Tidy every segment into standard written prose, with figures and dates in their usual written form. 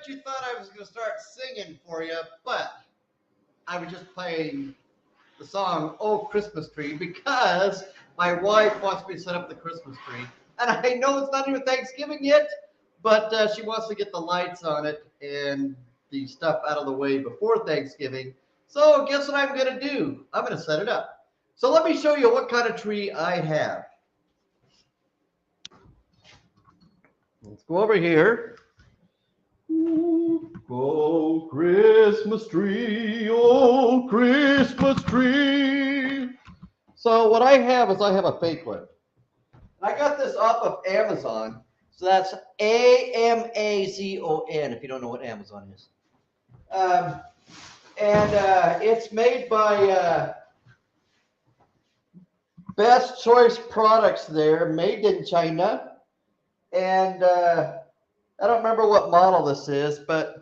bet you thought I was going to start singing for you, but I was just playing the song "Oh Christmas Tree" because my wife wants me to set up the Christmas tree, and I know it's not even Thanksgiving yet, but she wants to get the lights on it and the stuff out of the way before Thanksgiving. So guess what I'm going to do? I'm going to set it up. So let me show you what kind of tree I have. Let's go over here. Oh, Christmas tree, oh, Christmas tree. So what I have is I have a fake one. I got this off of Amazon. So that's Amazon, if you don't know what Amazon is. It's made by Best Choice Products there, made in China. And I don't remember what model this is, but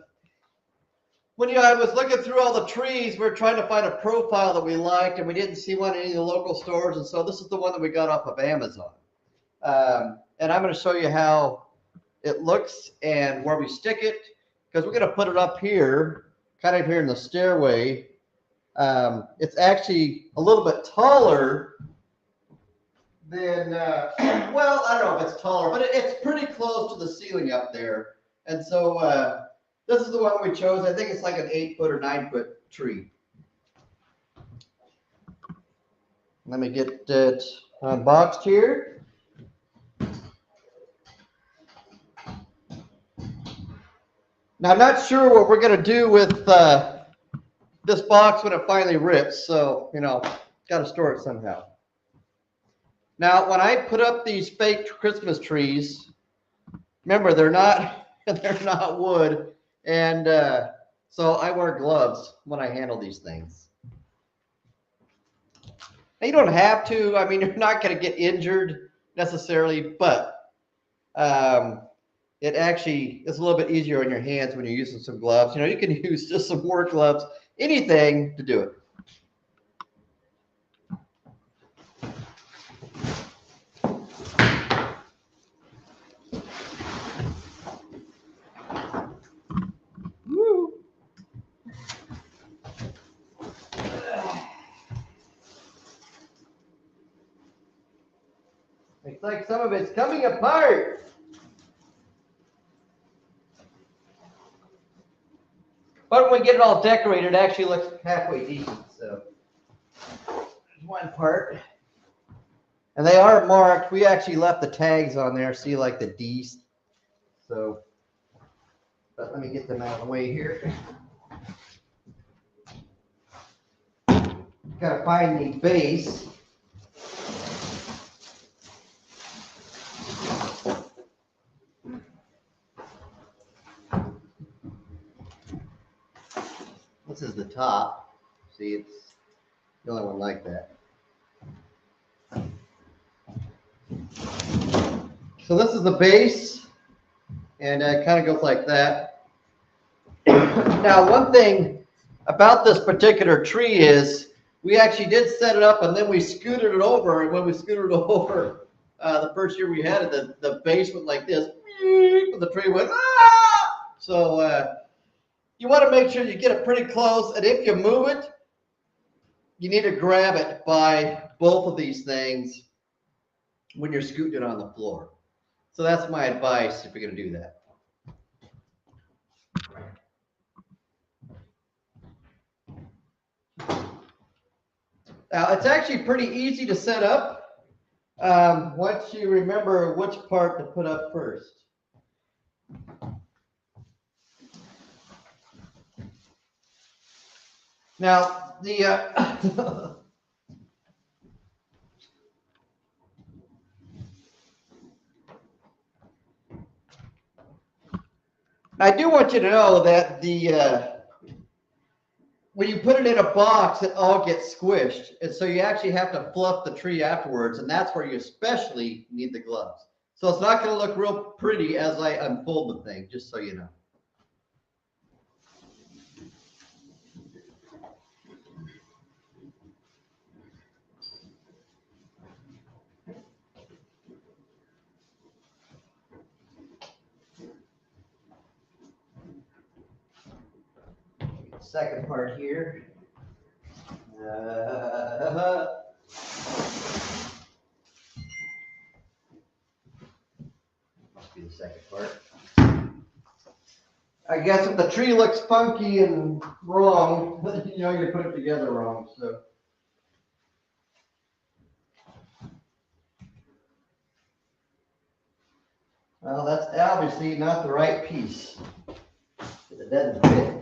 when I was looking through all the trees, we were trying to find a profile that we liked, and we didn't see one in any of the local stores, and so this is the one that we got off of Amazon. And I'm going to show you how it looks and where we stick it, because we're going to put it up here, kind of here in the stairway. It's actually a little bit taller than, well, I don't know if it's taller, but it's pretty close to the ceiling up there. And so this is the one we chose. I think it's like an 8-foot or 9-foot tree. Let me get it unboxed here. Now, I'm not sure what we're going to do with this box when it finally rips. So, got to store it somehow. Now, when I put up these fake Christmas trees, remember, they're not wood. And so I wear gloves when I handle these things. Now, you don't have to. I mean, you're not going to get injured necessarily, but it actually is a little bit easier on your hands when you're using some gloves. You can use just some work gloves, anything to do it. Woo. Looks like some of it's coming apart. But when we get it all decorated, it actually looks halfway decent. So there's one part. And they are marked. We actually left the tags on there. See, like the D's. So, but let me get them out of the way here. Got to find the base. This is the top. See, it's the only one like that. So this is the base, and it kind of goes like that. Now, one thing about this particular tree is we actually did set it up, and then we scooted it over. And when we scooted it over, the first year we had it, the base went like this, and the tree went, ah! So you want to make sure you get it pretty close, and if you move it, you need to grab it by both of these things when you're scooting it on the floor. So that's my advice if you're going to do that. Now, it's actually pretty easy to set up once you remember which part to put up first. Now, I do want you to know that when you put it in a box, it all gets squished. And so you actually have to fluff the tree afterwards, and that's where you especially need the gloves. So it's not going to look real pretty as I unfold the thing, just so you know. second part here. Must be the second part. I guess if the tree looks funky and wrong, you know you put it together wrong. So. Well, that's obviously not the right piece. It doesn't fit.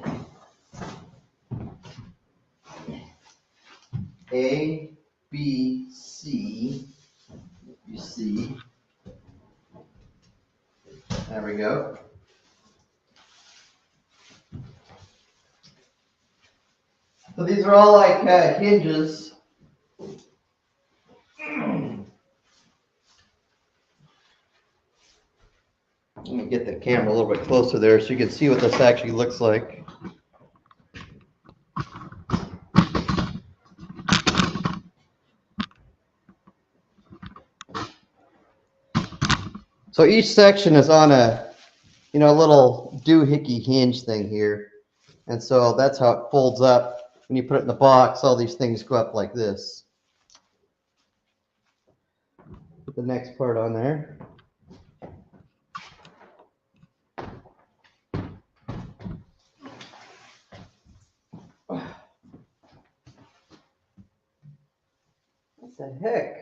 A, B, C. You see. There we go. So these are all like hinges. Let me get the camera a little bit closer there so you can see what this actually looks like. So each section is on a, you know, a little doohickey hinge thing here. And so that's how it folds up. When you put it in the box, all these things go up like this. Put the next part on there. What the heck?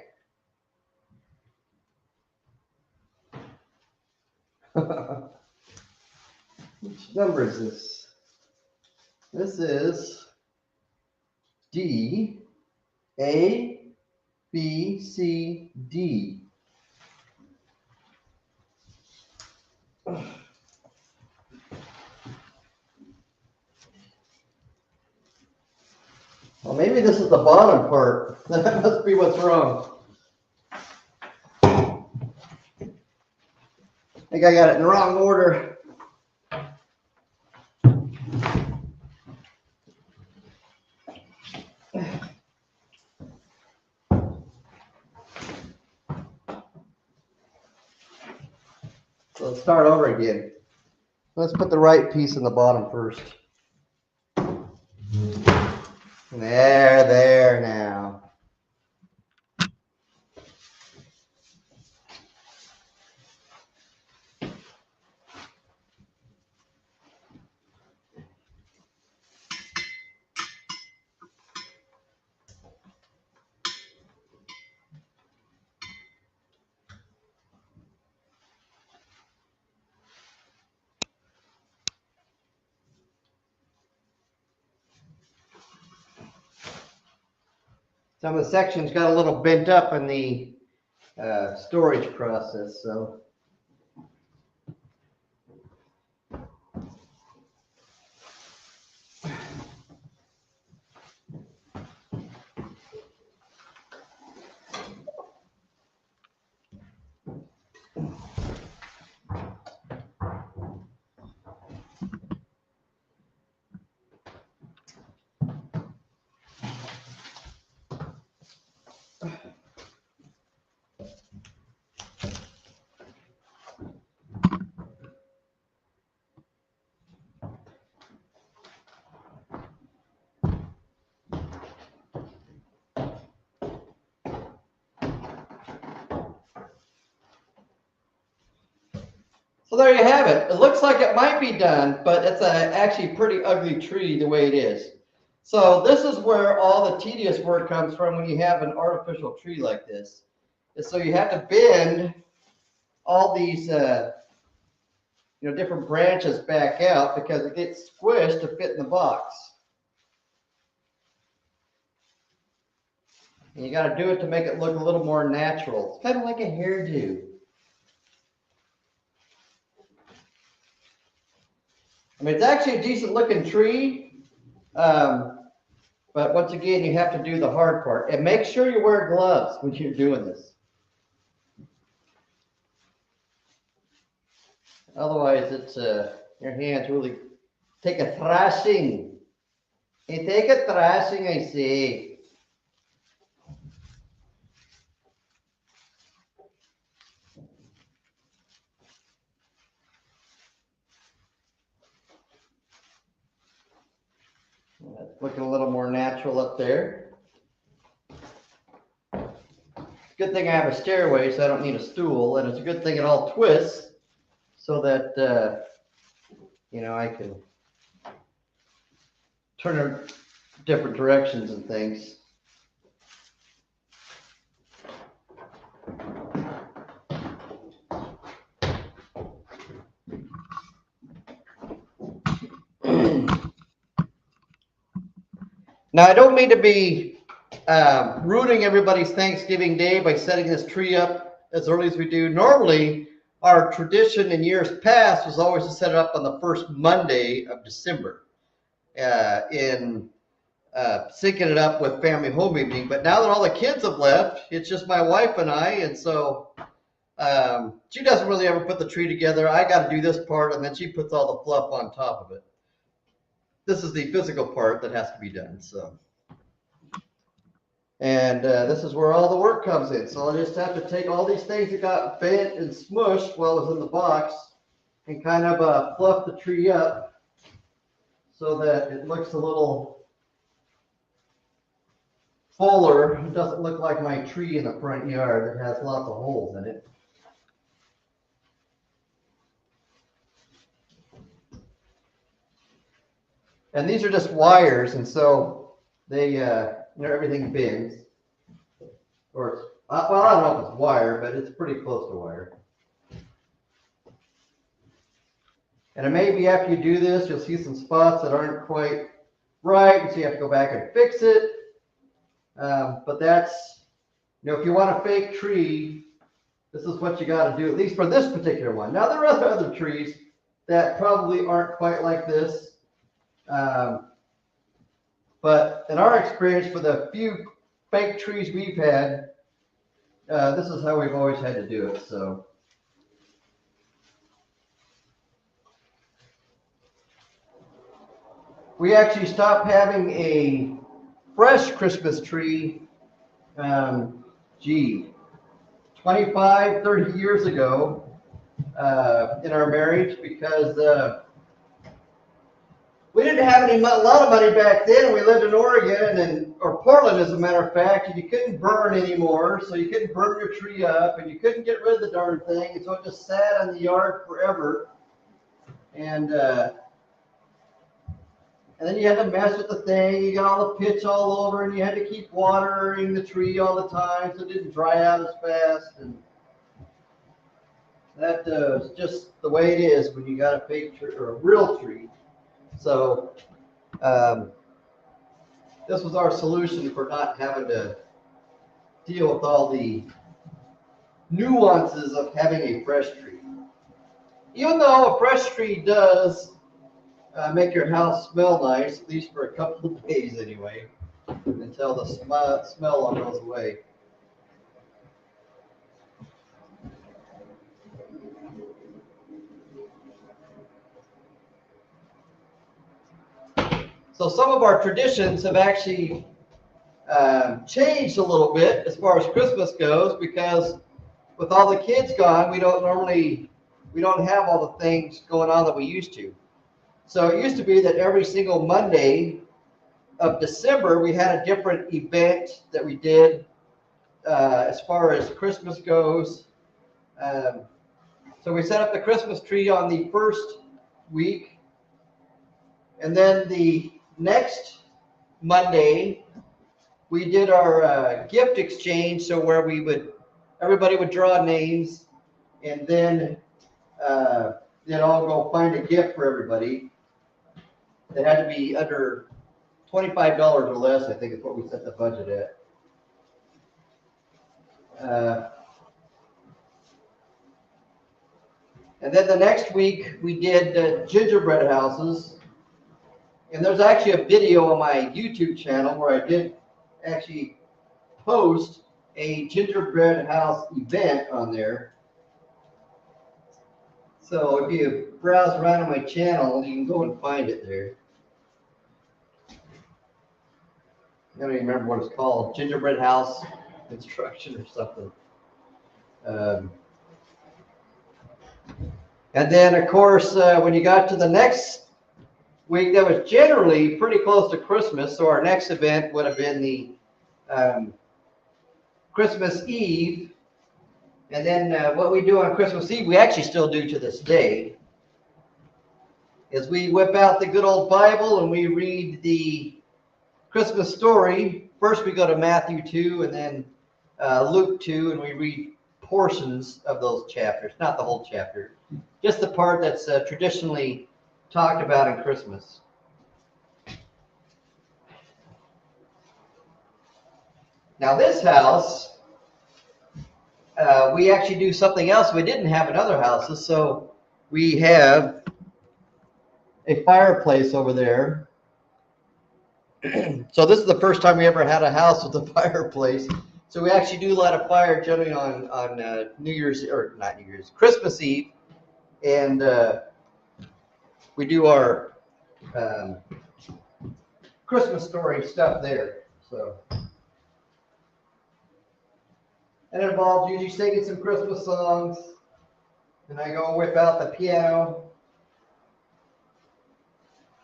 Which number is this? This is D, A, B, C, D. Well, maybe this is the bottom part. That must be what's wrong. I think I got it in the wrong order. So let's start over again. Let's put the right piece in the bottom first. There now. Some of the sections got a little bent up in the storage process, so. So there you have it. It looks like it might be done, but it's actually pretty ugly tree the way it is. So this is where all the tedious work comes from when you have an artificial tree like this. And so you have to bend all these different branches back out because it gets squished to fit in the box. And you got to do it to make it look a little more natural. It's kind of like a hairdo. I mean, it's actually a decent looking tree, but once again, you have to do the hard part. And make sure you wear gloves when you're doing this. Otherwise, it's your hands really take a thrashing. You take a thrashing, I say. Looking a little more natural up there. Good thing I have a stairway, so I don't need a stool, and it's a good thing it all twists so that you know, I can turn in different directions and things. Now, I don't mean to be ruining everybody's Thanksgiving Day by setting this tree up as early as we do. Normally, our tradition in years past was always to set it up on the first Monday of December in syncing it up with family home evening. But now that all the kids have left, it's just my wife and I, and so she doesn't really ever put the tree together. I got to do this part, and then she puts all the fluff on top of it. This is the physical part that has to be done. So, and this is where all the work comes in. So I just have to take all these things that got bent and smushed while it was in the box and kind of fluff the tree up so that it looks a little fuller. It doesn't look like my tree in the front yard that has lots of holes in it. And these are just wires, and so they, you know, everything bends. Or, well, I don't know if it's wire, but it's pretty close to wire. And it may be after you do this, you'll see some spots that aren't quite right, and so you have to go back and fix it. But that's, you know, if you want a fake tree, this is what you got to do, at least for this particular one. Now, there are other trees that probably aren't quite like this. But in our experience, for the few fake trees we've had, this is how we've always had to do it. So, we actually stopped having a fresh Christmas tree, 25, 30 years ago in our marriage because we didn't have a lot of money back then, and we lived in Oregon, or Portland as a matter of fact, and you couldn't burn anymore, so you couldn't burn your tree up, and you couldn't get rid of the darn thing, and so it just sat in the yard forever. And then you had to mess with the thing, you got all the pitch all over, and you had to keep watering the tree all the time so it didn't dry out as fast. And that is just the way it is when you got a fake tree or a real tree. So this was our solution for not having to deal with all the nuances of having a fresh tree. Even though a fresh tree does make your house smell nice, at least for a couple of days anyway, until the smell all goes away. So some of our traditions have actually changed a little bit as far as Christmas goes, because with all the kids gone, we don't have all the things going on that we used to. So it used to be that every single Monday of December, we had a different event that we did as far as Christmas goes. So we set up the Christmas tree on the first week, and then the next Monday, we did our gift exchange, so where everybody would draw names, and then they'd all go find a gift for everybody. It had to be under $25 or less, I think is what we set the budget at. And then the next week, we did gingerbread houses. And there's actually a video on my YouTube channel where I did actually post a gingerbread house event on there. So if you browse around on my channel, you can go and find it there. I don't even remember what it's called, gingerbread house construction or something. And then, of course, when you got to the next week that was generally pretty close to Christmas. So our next event would have been the Christmas Eve. And then what we do on Christmas Eve, we actually still do to this day, is we whip out the good old Bible and we read the Christmas story. First we go to Matthew 2 and then Luke 2, and we read portions of those chapters, not the whole chapter, just the part that's traditionally talked about in Christmas. Now this house, we actually do something else we didn't have in other houses. So we have a fireplace over there. So this is the first time we ever had a house with a fireplace. So we actually do light a fire generally on New Year's, or not New Year's, Christmas Eve. And we do our Christmas story stuff there. So, and it involves usually singing some Christmas songs. And I go whip out the piano.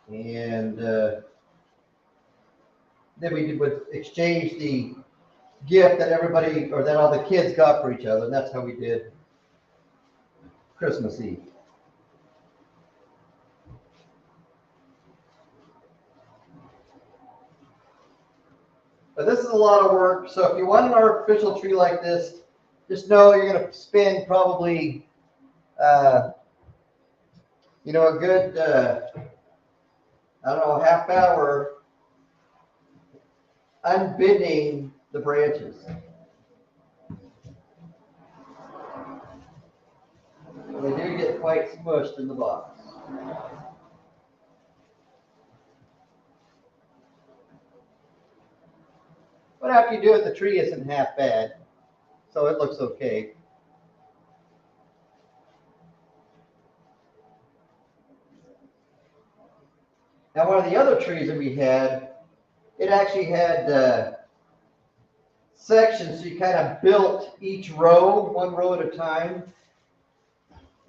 And then we would exchange the gift that everybody, or that all the kids got for each other. And that's how we did Christmas Eve. But this is a lot of work. So if you want an artificial tree like this, just know you're going to spend probably, a good, I don't know, half hour unbending the branches. They do get quite smushed in the box. But after you do it, the tree isn't half bad, so it looks okay. Now, one of the other trees that we had, it actually had sections, so you kind of built each row, one row at a time.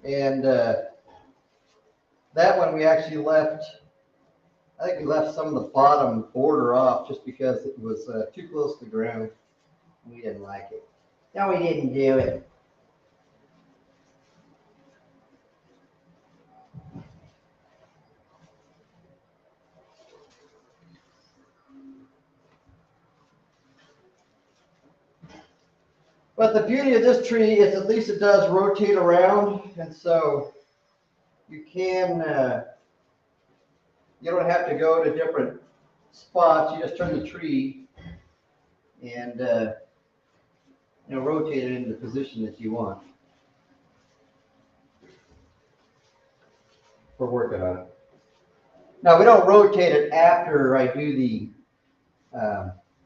And that one we actually left, I think we left some of the bottom border off just because it was too close to the ground. We didn't like it. No, we didn't do it. But the beauty of this tree is at least it does rotate around, and so you can, you don't have to go to different spots. You just turn the tree and rotate it into the position that you want for working on it. Now we don't rotate it after I do the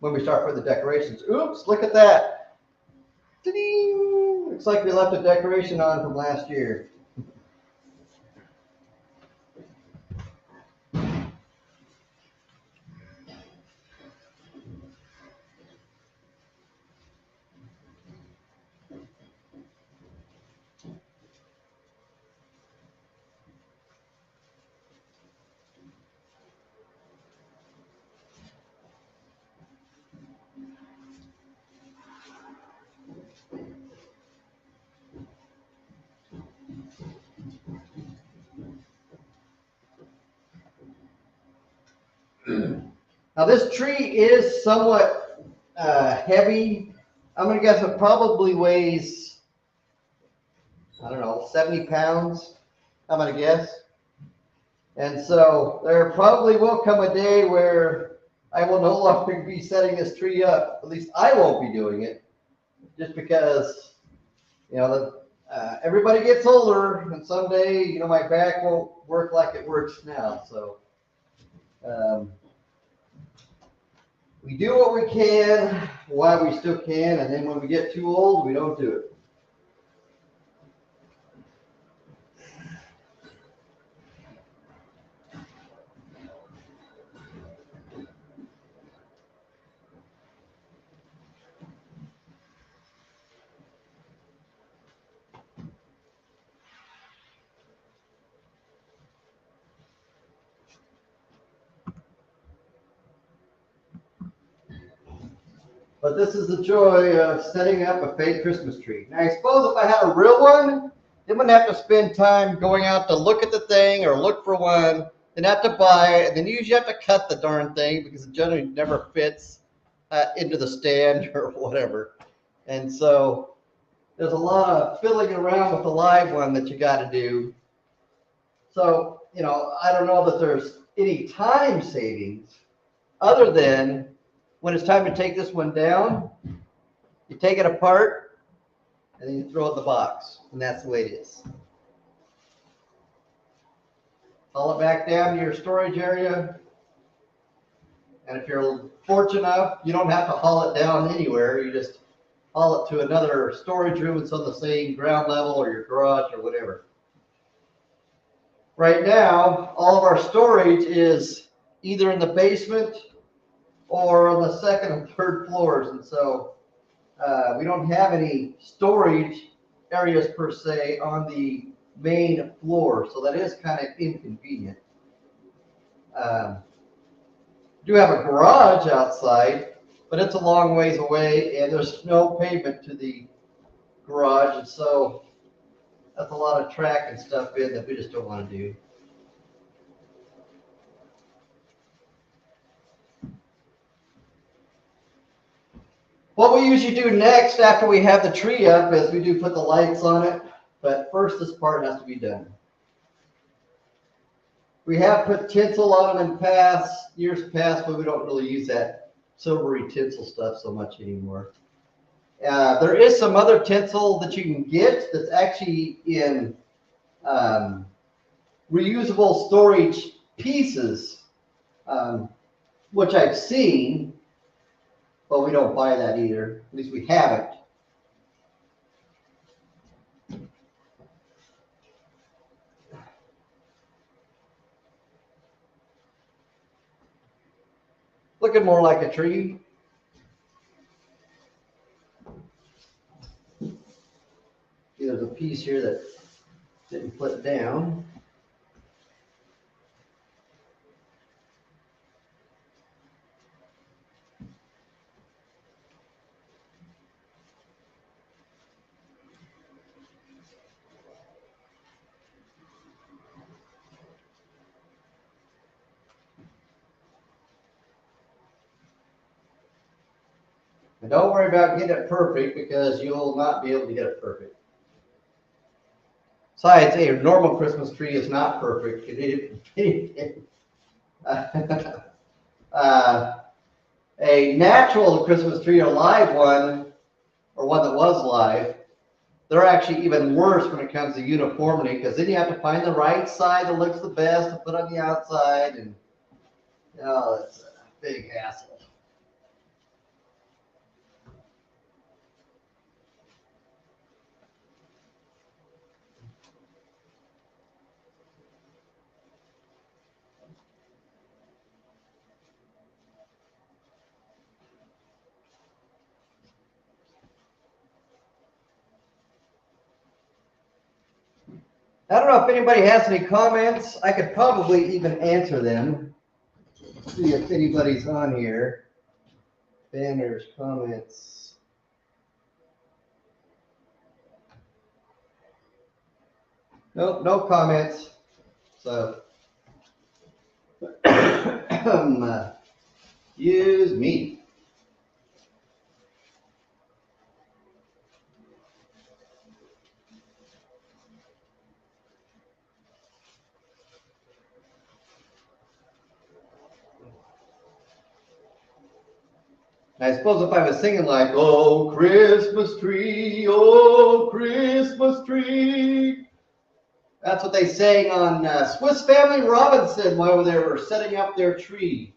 when we start putting the decorations. Oops! Look at that. Ta-ding! Looks like we left a decoration on from last year. Now this tree is somewhat heavy. I'm going to guess it probably weighs, I don't know, 70 pounds, I'm going to guess. And so there probably will come a day where I will no longer be setting this tree up. At least I won't be doing it, just because, everybody gets older, and someday, my back won't work like it works now. So we do what we can while we still can, and then when we get too old, we don't do it. But this is the joy of setting up a fake Christmas tree. Now, I suppose if I had a real one, then wouldn't have to spend time going out to look at the thing or look for one, then have to buy it, and then you usually have to cut the darn thing because it generally never fits into the stand or whatever. And so there's a lot of fiddling around with the live one that you got to do. So, I don't know that there's any time savings other than when it's time to take this one down, you take it apart and then you throw it in the box. And that's the way it is. Haul it back down to your storage area. And if you're fortunate enough, you don't have to haul it down anywhere. You just haul it to another storage room that's on the same ground level or your garage or whatever. Right now, all of our storage is either in the basement or on the second and third floors. And so we don't have any storage areas per se on the main floor. So that is kind of inconvenient. Do have a garage outside, but it's a long ways away and there's no pavement to the garage. And so that's a lot of track and stuff in that we just don't want to do. What we usually do next after we have the tree up is we do put the lights on it, but first this part has to be done. We have put tinsel on them in years past, but we don't really use that silvery tinsel stuff so much anymore. There is some other tinsel that you can get that's actually in reusable storage pieces, which I've seen, but we don't buy that either. At least we haven't. Looking more like a tree. See, there's a piece here that didn't flip down. And don't worry about getting it perfect because you'll not be able to get it perfect. Besides, a normal Christmas tree is not perfect. A natural Christmas tree, a live one, or one that was live, they're actually even worse when it comes to uniformity because then you have to find the right side that looks the best to put on the outside, and it's a big hassle. I don't know if anybody has any comments. I could probably even answer them. See if anybody's on here. Banners, comments. Nope, no comments. So, use me. I suppose if I was singing like, "Oh, Christmas tree, oh, Christmas tree," that's what they sang on Swiss Family Robinson while they were setting up their tree.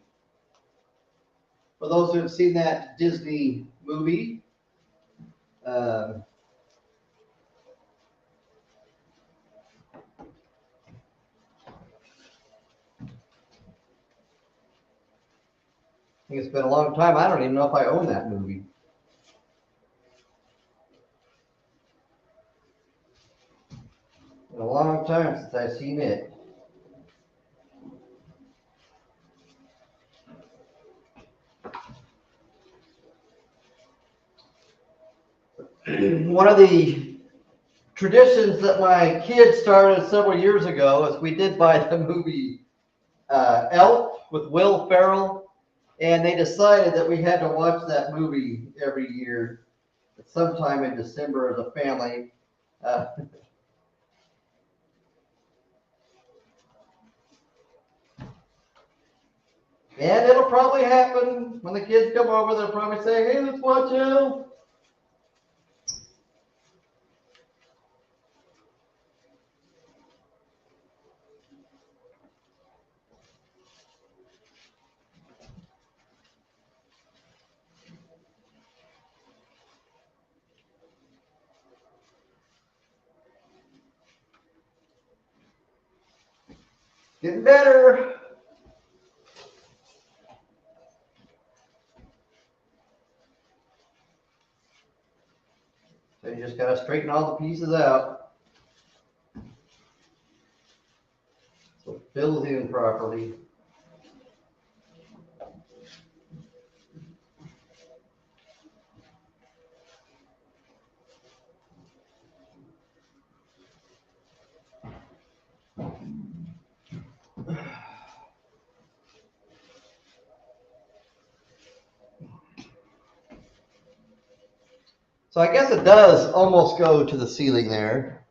For those who have seen that Disney movie, I think it's been a long time. I don't even know if I own that movie. Been a long time since I've seen it. one of the traditions that my kids started several years ago is we did buy the movie Elf with Will Ferrell, and they decided that we had to watch that movie every year, sometime in December as a family. Uh, and it'll probably happen when the kids come over. They'll probably say, "Hey, let's watch Elf." Getting better. So you just gotta straighten all the pieces out so it fills in properly. So I guess it does almost go to the ceiling there.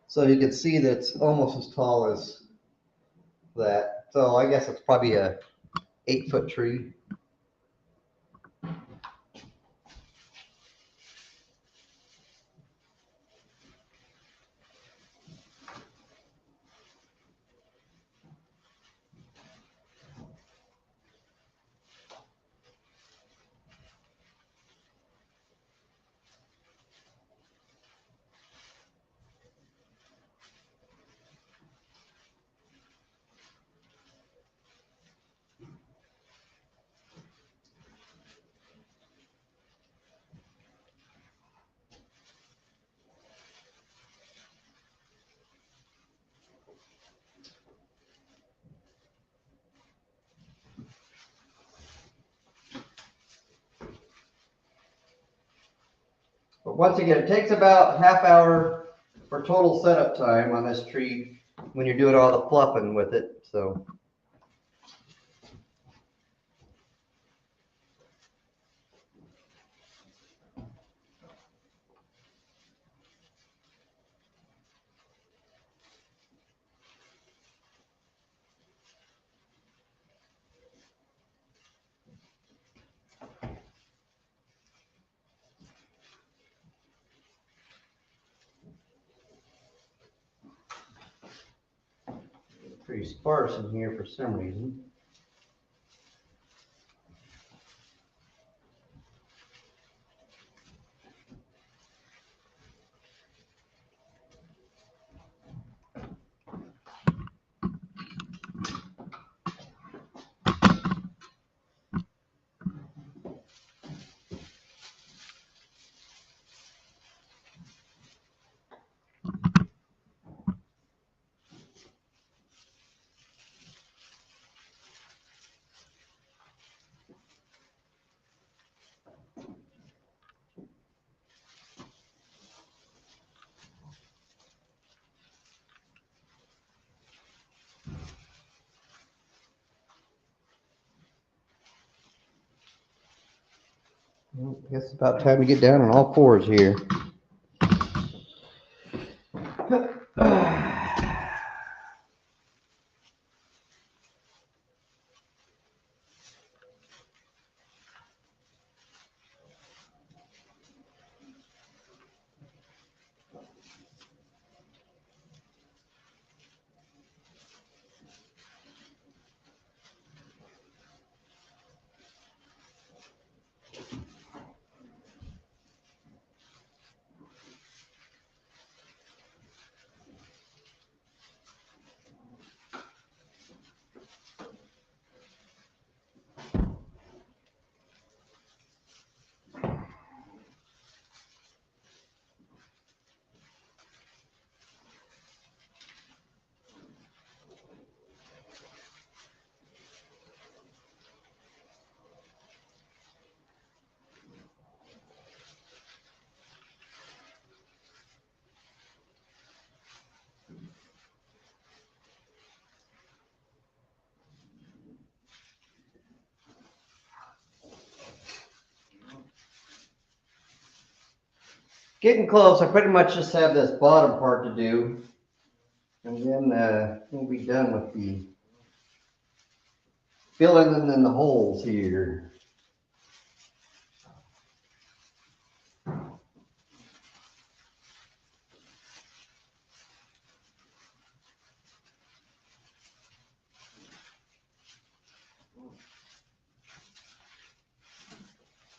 So you can see that it's almost as tall as that. So I guess it's probably a 8-foot tree. But once again, it takes about half hour for total setup time on this tree when you're doing all the fluffing with it. So pretty sparse in here for some reason. Well, I guess it's about time to get down on all fours here. Getting close. I pretty much just have this bottom part to do, and then we'll be done with the filling in the holes here.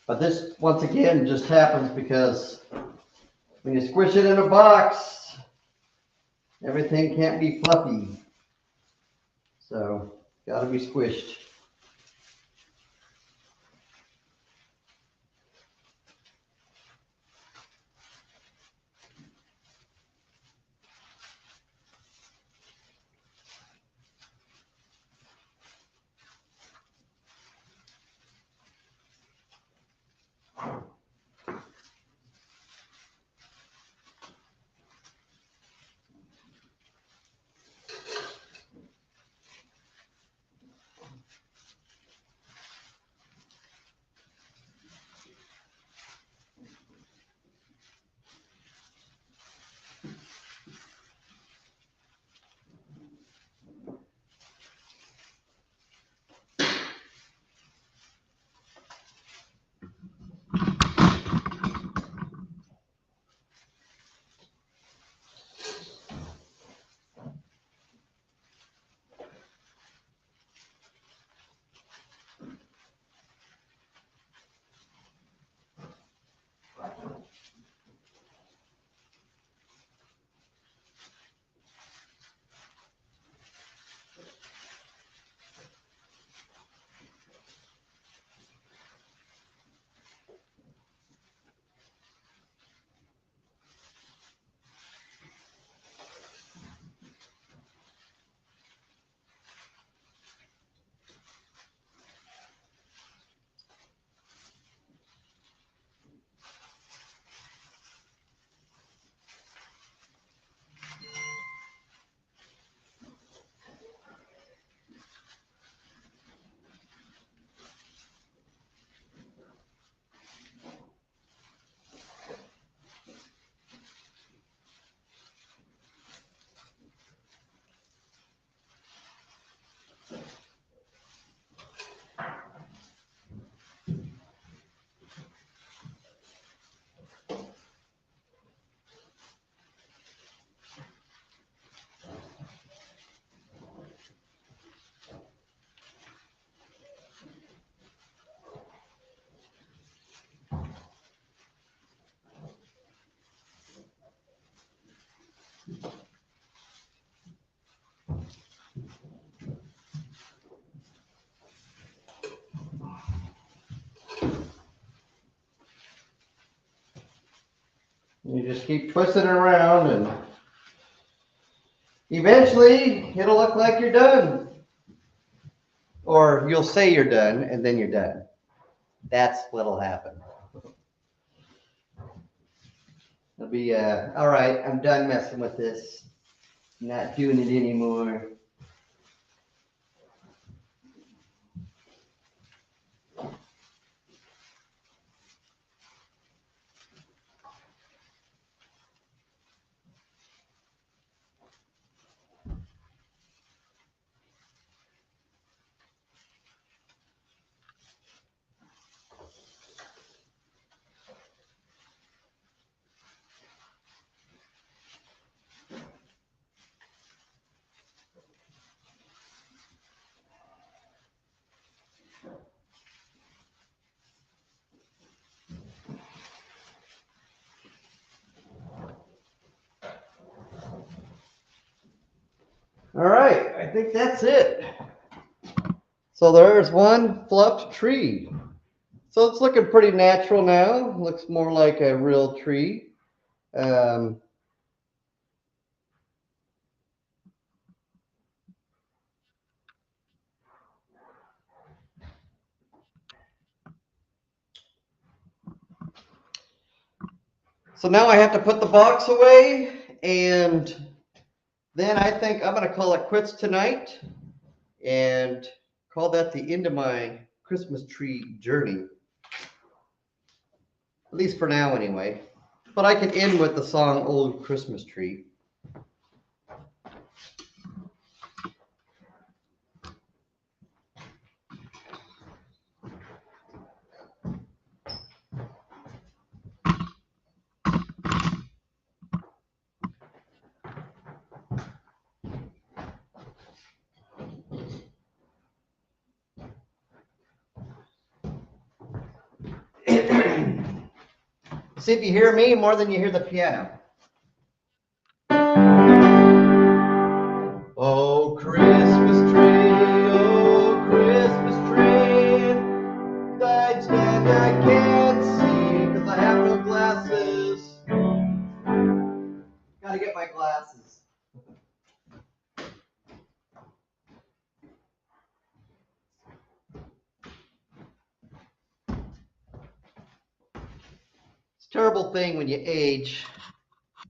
But this, once again, just happens because when you squish it in a box, everything can't be fluffy. So, gotta be squished. You just keep twisting it around, and eventually it'll look like you're done. Or you'll say you're done, and then you're done. That's what'll happen. It'll be, all right, I'm done messing with this. I'm not doing it anymore. All right, I think that's it. So there's one fluffed tree. So it's looking pretty natural now. Looks more like a real tree. Um, so now I have to put the box away, and then I think I'm going to call it quits tonight and call that the end of my Christmas tree journey. At least for now, anyway. But I could end with the song Old Christmas Tree. See if you hear me more than you hear the piano. Oh, Christmas tree, lights that I can't see because I have no glasses. Gotta get my glasses. It's a terrible thing when you age.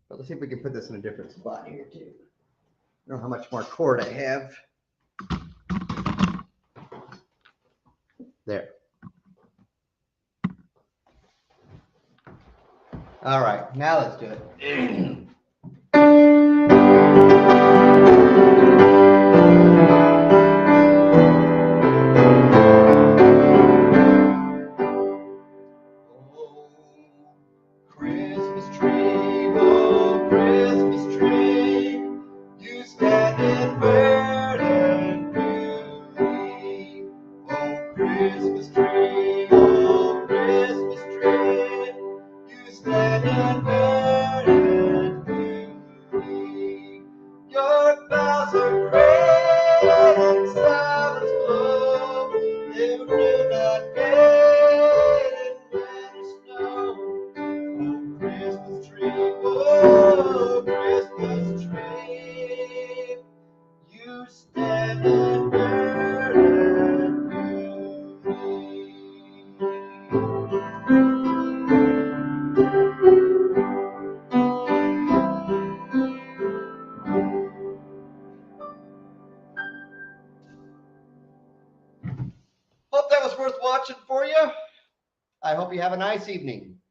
But let's see if we can put this in a different spot here too. I don't know how much more cord I have. There. All right, now let's do it. Oh, Christmas tree, you stand in verdant beauty. Oh, Christmas tree, you stand in verdant beauty. Your boughs are great and silence glow. You do not fade in winter snow. Oh, Christmas tree, you stand in verdant beauty. Hope that was worth watching for you. I hope you have a nice evening.